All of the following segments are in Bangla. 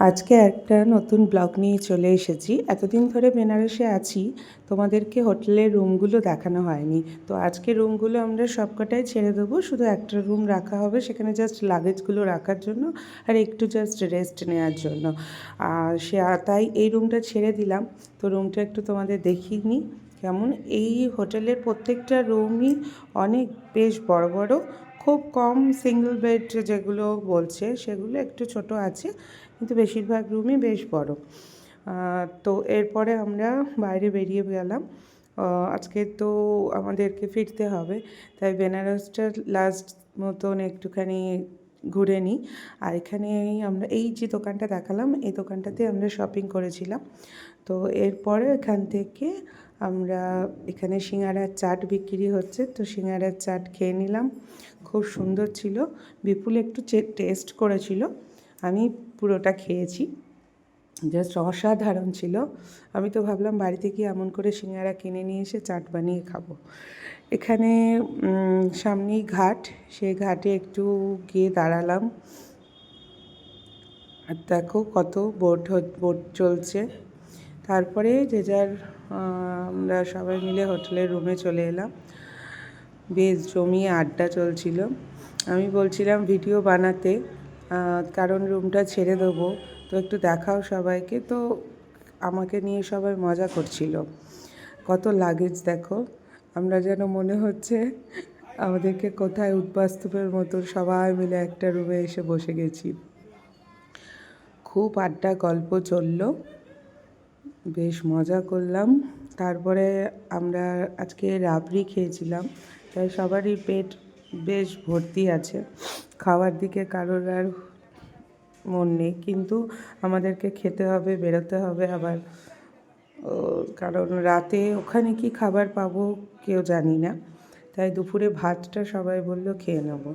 আজকে একটা নতুন ব্লগ নিয়ে চলে এসেছি। এতদিন ধরে বেনারসে আছি, তোমাদেরকে হোটেলের রুমগুলো দেখানো হয়নি। তো আজকে রুমগুলো আমরা সবকটাই ছেড়ে দেবো, শুধু একটা রুম রাখা হবে, সেখানে জাস্ট লাগেজগুলো রাখার জন্য আর একটু জাস্ট রেস্ট নেওয়ার জন্য। আর তাই এই রুমটা ছেড়ে দিলাম। তো রুমটা একটু তোমাদের দেখিয়ে নিই কেমন। এই হোটেলের প্রত্যেকটা রুমই অনেক বেশ বড় বড়, খুব কম সিঙ্গেল বেড যেগুলো বলছে সেগুলো একটু ছোট আছে, কিন্তু বেশিরভাগ রুমই বেশ বড়। তো এরপরে আমরা বাইরে বেরিয়ে গেলাম। আজকে তো আমাদেরকে ফিরতে হবে, তাই বেনারসটা লাস্ট মতন একটুখানি ঘুরে নিই। আর এখানেই আমরা এই যে দোকানটা দেখালাম, এই দোকানটাতে আমরা শপিং করেছিলাম। তো এরপরে এখান থেকে আমরা এখানে সিঙ্গারার চাট বিক্রি হচ্ছে, তো সিঙ্গারার চাট খেয়ে নিলাম, খুব সুন্দর ছিল। বিপুল একটু টেস্ট করেছিল, আমি পুরোটা খেয়েছি, জাস্ট অসাধারণ ছিল। আমি তো ভাবলাম বাড়িতে গিয়ে এমন করে সিঙ্গারা কিনে নিয়ে এসে চাট বানিয়ে খাবো। এখানে সামনেই ঘাট, সেই ঘাটে একটু গিয়ে দাঁড়ালাম। আর দেখো কত বোট চলছে। তারপরে যে যার আমরা সবাই মিলে হোটেলের রুমে চলে এলাম। বেশ জমিয়ে আড্ডা চলছিল। আমি বলছিলাম ভিডিও বানাতে, কারণ রুমটা ছেড়ে দেবো, তো একটু দেখাও সবাইকে। তো আমাকে নিয়ে সবাই মজা করছিল। কত লাগেজ দেখো, আমরা যেন মনে হচ্ছে আমাদেরকে কোথায় উদ্বাস্তুপের মতো সবাই মিলে একটা রুমে এসে বসে গেছি। খুব আড্ডা গল্প চলল, বেশ মজা করলাম। তারপরে আমরা আজকে রাবড়ি খেয়েছিলাম, তাই সবারই পেট বেশ ভর্তি আছে। খাওয়ার দিকে কারোর আর মন নেই, কিন্তু আমাদেরকে খেতে হবে, বেরোতে হবে আবার। কারণ রাতে ওখানে কি খাবার পাবো কেউ জানি না, তাই দুপুরে ভাতটা সবাই বললো খেয়ে নেব।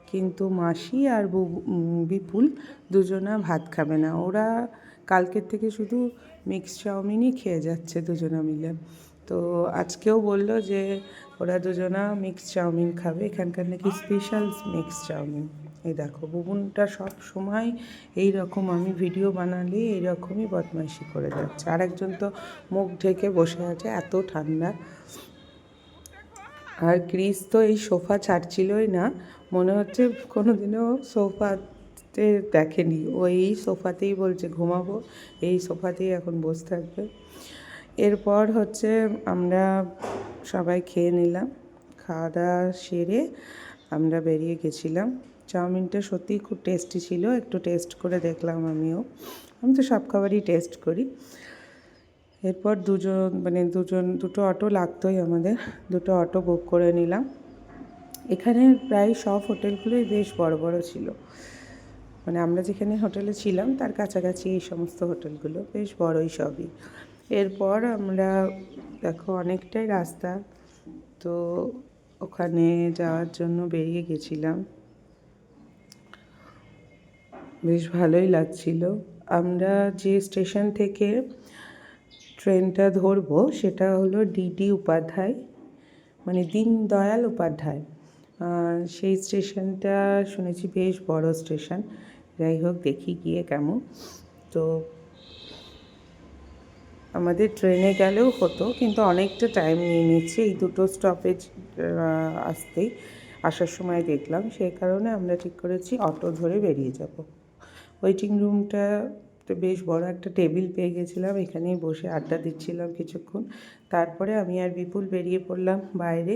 কিন্তু মাসি আর বিপুল দুজনা ভাত খাবে না, ওরা কালকের থেকে শুধু মিক্স চাউমিনই খেয়ে যাচ্ছে দুজনা মিলে। তো আজকেও বললো যে ওরা দুজনা মিক্স চাউমিন খাবে, এখানকার নাকি স্পেশাল মিক্স চাউমিন। এই দেখো বুবুনটা সব সময় এই রকম, আমি ভিডিও বানালে এইরকমই বদমাইশি করে যাচ্ছে। আর একজন তো মুখ ঢেকে বসে আছে, এত ঠান্ডা। আর ক্রিস তো এই সোফা ছাড়ছিলই না, মনে হচ্ছে কোনোদিনও সোফাতে দেখেনি। ও এই সোফাতেই বলছে ঘুমাবো, এই সোফাতেই এখন বসে থাকবে। এরপর হচ্ছে আমরা সবাই খেয়ে নিলাম, খাওয়া দাওয়া সেরে আমরা বেরিয়ে গেছিলাম। চাউমিনটা সত্যিই খুব টেস্টি ছিল, একটু টেস্ট করে দেখলাম আমিও। আমি তো সব খাবারই টেস্ট করি। এরপর দুটো অটো লাগতোই আমাদের, দুটো অটো বুক করে নিলাম। এখানে প্রায় সব হোটেলগুলোই বেশ বড় বড় ছিল, মানে আমরা যেখানে হোটেলে ছিলাম তার কাছাকাছি এই সমস্ত হোটেলগুলো বেশ বড়ই সবই। এরপর আমরা দেখো অনেকটাই রাস্তা, তো ওখানে যাওয়ার জন্য বেরিয়ে গেছিলাম, বেশ ভালোই লাগছিল। আমরা যে স্টেশন থেকে ট্রেনটা ধরবো সেটা হলো ডিডি উপাধ্যায়, মানে দীনদয়াল উপাধ্যায়। সেই স্টেশনটা শুনেছি বেশ বড় স্টেশন। যাই হোক দেখি গিয়ে কেমন। তো আমাদের ট্রেনে গেলেও হতো, কিন্তু অনেকটা টাইম নিয়ে নিচ্ছে এই দুটো স্টপেজ আসার সময় দেখলাম, সেই কারণে আমরা ঠিক করেছি অটো ধরে বেরিয়ে যাব। ওয়েটিং রুমটা তো বেশ বড়, একটা টেবিল পেয়ে গেছিলাম, এখানেই বসে আড্ডা দিচ্ছিলাম কিছুক্ষণ। তারপরে আমি আর বিপুল বেরিয়ে পড়লাম বাইরে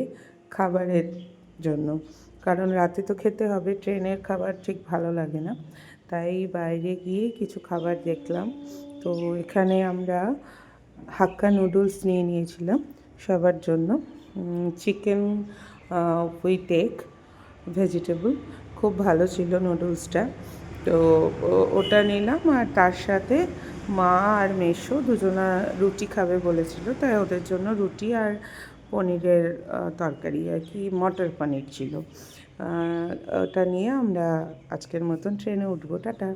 খাবারের জন্য, কারণ রাতে তো খেতে হবে, ট্রেনের খাবার ঠিক ভালো লাগে না। তাই বাইরে গিয়ে কিছু খাবার দেখলাম। তো এখানে আমরা হাক্কা নুডলস নিয়ে নিয়েছিলাম সবার জন্য, চিকেন উইথ এগ ভেজিটেবল, খুব ভালো ছিল নুডলসটা। তো ওটা নিলাম, আর তার সাথে মা আর মেসো দুজনা রুটি খাবে বলেছিল, তাই ওদের জন্য রুটি আর পনিরের তরকারি, আর কি মটর পনির ছিল। ওটা নিয়ে আমরা আজকের মতন ট্রেনে উঠবো। টাটা।